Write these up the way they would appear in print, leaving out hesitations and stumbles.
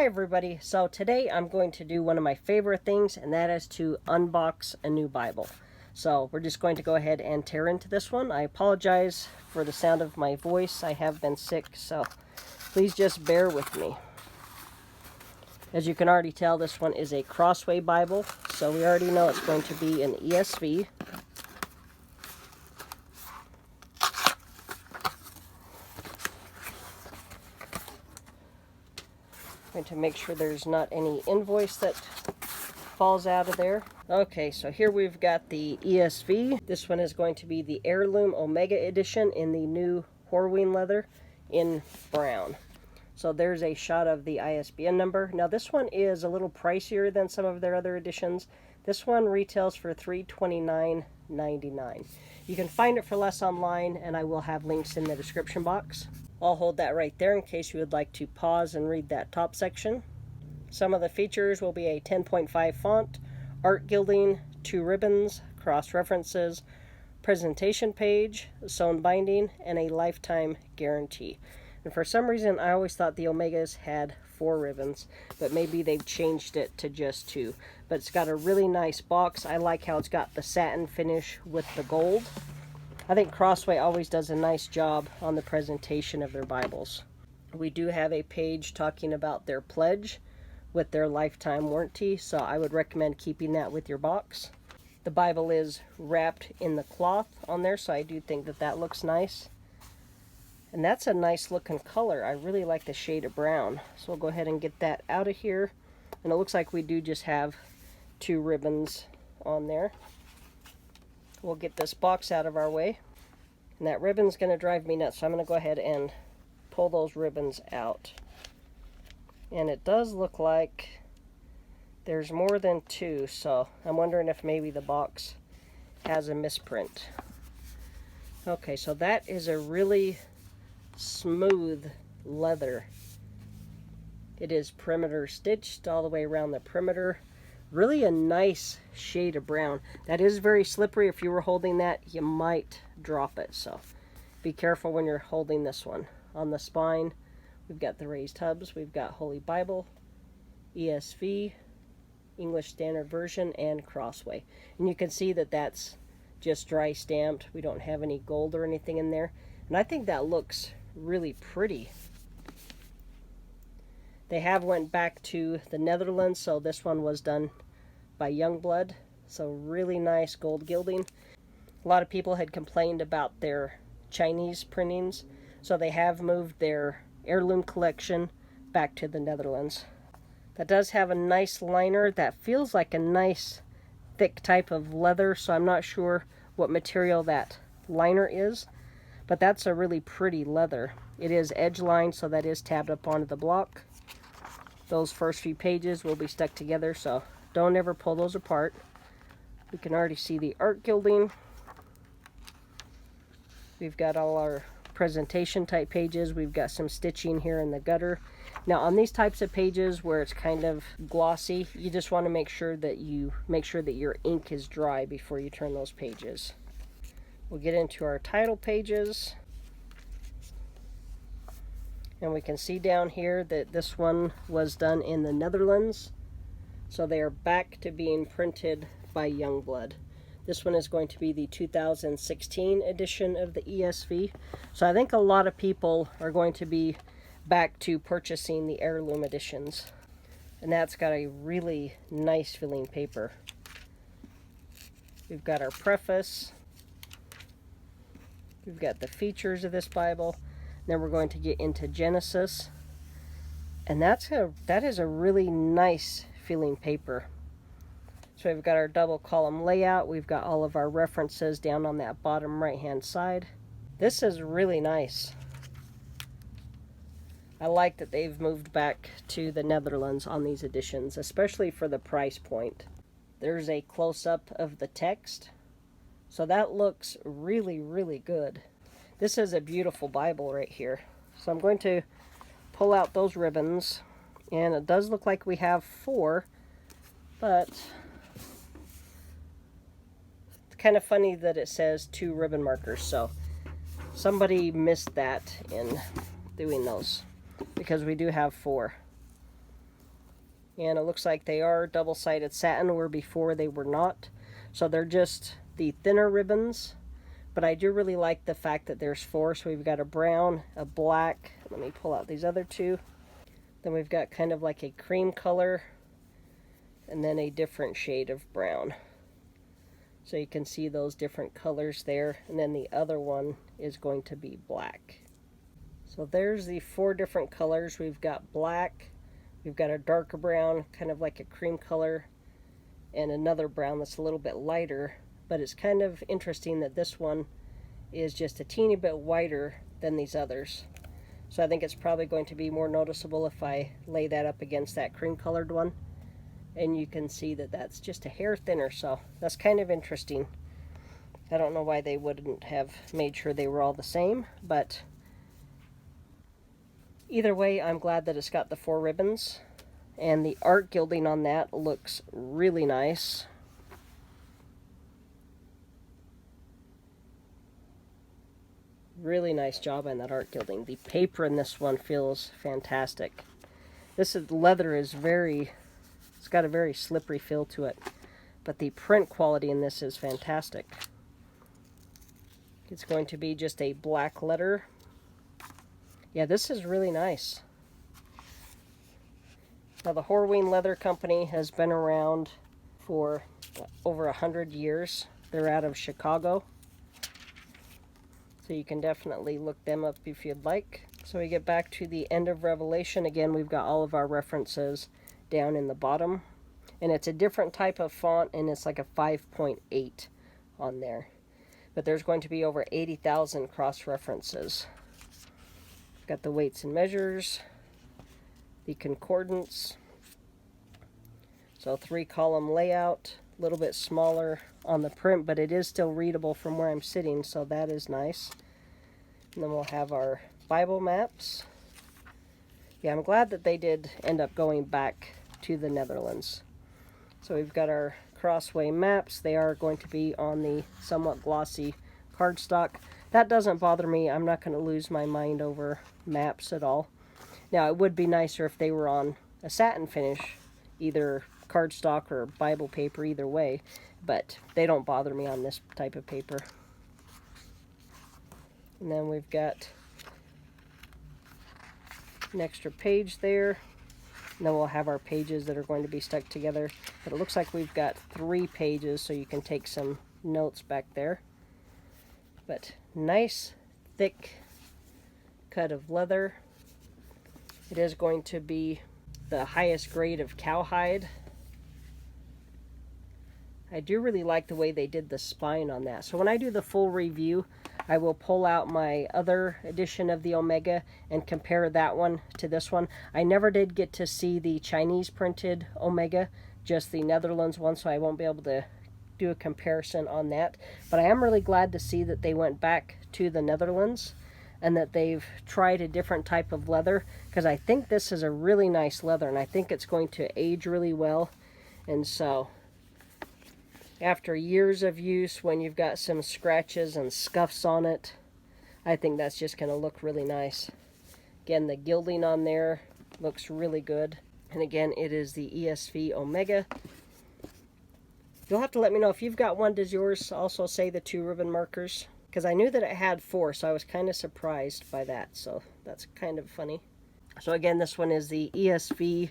everybody. So today I'm going to do one of my favorite things, and that is to unbox a new Bible. So we're just going to go ahead and tear into this one. I apologize for the sound of my voice. I have been sick, so please just bear with me. As you can already tell, this one is a Crossway Bible, so we already know it's going to be an ESV. Going to make sure there's not any invoice that falls out of there. Okay, so here we've got the ESV. This one is going to be the Heirloom Omega Edition in the new Horween Leather in brown. So there's a shot of the ISBN number. Now this one is a little pricier than some of their other editions. This one retails for $329.99. You can find it for less online, and I will have links in the description box. I'll hold that right there in case you would like to pause and read that top section. Some of the features will be a 10.5 font, art gilding, 2 ribbons, cross references, presentation page, sewn binding, and a lifetime guarantee. And for some reason, I always thought the Omegas had 4 ribbons, but maybe they've changed it to just 2. But it's got a really nice box. I like how it's got the satin finish with the gold. I think Crossway always does a nice job on the presentation of their Bibles. We do have a page talking about their pledge with their lifetime warranty, so I would recommend keeping that with your box. The Bible is wrapped in the cloth on there, so I do think that that looks nice. And that's a nice looking color. I really like the shade of brown. So we'll go ahead and get that out of here. And it looks like we do just have 2 ribbons on there. We'll get this box out of our way. And that ribbon's going to drive me nuts, so I'm going to go ahead and pull those ribbons out. And it does look like there's more than 2, so I'm wondering if maybe the box has a misprint. Okay, so that is a really smooth leather. It is perimeter stitched all the way around the perimeter. Really a nice shade of brown. That is very slippery. If you were holding that, you might drop it, so be careful when you're holding this one. On the spine, we've got the raised hubs. We've got Holy Bible, ESV, English Standard Version, and Crossway. And you can see that that's just dry stamped. We don't have any gold or anything in there. And I think that looks really pretty. They have went back to the Netherlands, so this one was done by Youngblood. So really nice gold gilding. A lot of people had complained about their Chinese printings, so they have moved their heirloom collection back to the Netherlands. That does have a nice liner that feels like a nice thick type of leather, so I'm not sure what material that liner is, but that's a really pretty leather. It is edge lined, so that is tabbed up onto the block. Those first few pages will be stuck together, so don't ever pull those apart. We can already see the art gilding. We've got all our presentation type pages. We've got some stitching here in the gutter. Now on these types of pages where it's kind of glossy, you just want to make sure that your ink is dry before you turn those pages. We'll get into our title pages. And we can see down here that this one was done in the Netherlands. So they are back to being printed by Youngblood. This one is going to be the 2016 edition of the ESV. So I think a lot of people are going to be back to purchasing the heirloom editions. And that's got a really nice feeling paper. We've got our preface. We've got the features of this Bible. Then we're going to get into Genesis. And that is a really nice feeling paper. So we've got our double column layout. We've got all of our references down on that bottom right hand side. This is really nice. I like that they've moved back to the Netherlands on these editions, especially for the price point. There's a close-up of the text. So that looks really, really good. This is a beautiful Bible right here. So I'm going to pull out those ribbons. And it does look like we have 4. But it's kind of funny that it says 2 ribbon markers. So somebody missed that in doing those. Because we do have 4. And it looks like they are double-sided satin, where before they were not. So they're just the thinner ribbons. But I do really like the fact that there's 4. So we've got a brown, a black. Let me pull out these other 2. Then we've got kind of like a cream color, and then a different shade of brown. So you can see those different colors there. And then the other one is going to be black. So there's the 4 different colors. We've got black, we've got a darker brown, kind of like a cream color, and another brown that's a little bit lighter. But it's kind of interesting that this one is just a teeny bit whiter than these others. So I think it's probably going to be more noticeable if I lay that up against that cream colored one. And you can see that that's just a hair thinner, so that's kind of interesting. I don't know why they wouldn't have made sure they were all the same, but either way, I'm glad that it's got the 4 ribbons. And the art gilding on that looks really nice. Really nice job on that art gilding. The paper in this one feels fantastic. Leather is it's got a very slippery feel to it. But the print quality in this is fantastic. It's going to be just a black letter. Yeah, this is really nice. Now, the Horween Leather Company has been around for over 100 years. They're out of Chicago. So you can definitely look them up if you'd like. So we get back to the end of Revelation. Again, we've got all of our references down in the bottom. And it's a different type of font, and it's like a 5.8 on there. But there's going to be over 80,000 cross-references. Got the weights and measures, the concordance. So 3-column layout, a little bit smaller on the print, but it is still readable from where I'm sitting, so that is nice. And then we'll have our Bible maps. Yeah, I'm glad that they did end up going back to the Netherlands. So we've got our Crossway maps. They are going to be on the somewhat glossy cardstock. That doesn't bother me. I'm not going to lose my mind over maps at all. Now, it would be nicer if they were on a satin finish, either cardstock or Bible paper, either way, but they don't bother me on this type of paper. And then we've got an extra page there. And then we'll have our pages that are going to be stuck together. But it looks like we've got 3 pages, so you can take some notes back there. But nice, thick cut of leather. It is going to be the highest grade of cowhide. I do really like the way they did the spine on that. So when I do the full review, I will pull out my other edition of the Omega and compare that one to this one. I never did get to see the Chinese printed Omega, just the Netherlands one, so I won't be able to do a comparison on that. But I am really glad to see that they went back to the Netherlands and that they've tried a different type of leather, because I think this is a really nice leather and I think it's going to age really well. And so after years of use, when you've got some scratches and scuffs on it, I think that's just going to look really nice. Again, the gilding on there looks really good. And again, it is the ESV Omega. You'll have to let me know if you've got one. Does yours also say the 2 ribbon markers? Because I knew that it had 4, so I was kind of surprised by that. So that's kind of funny. So again, this one is the ESV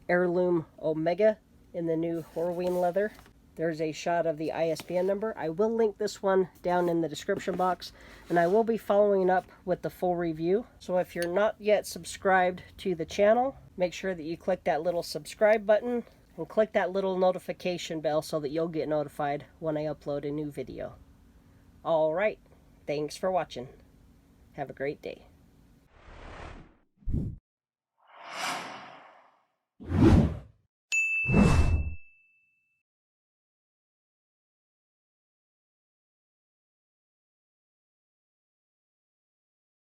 Heirloom Omega in the new Horween leather. There's a shot of the ISBN number. I will link this one down in the description box, and I will be following up with the full review. So if you're not yet subscribed to the channel, make sure that you click that little subscribe button and click that little notification bell so that you'll get notified when I upload a new video. Alright, thanks for watching. Have a great day.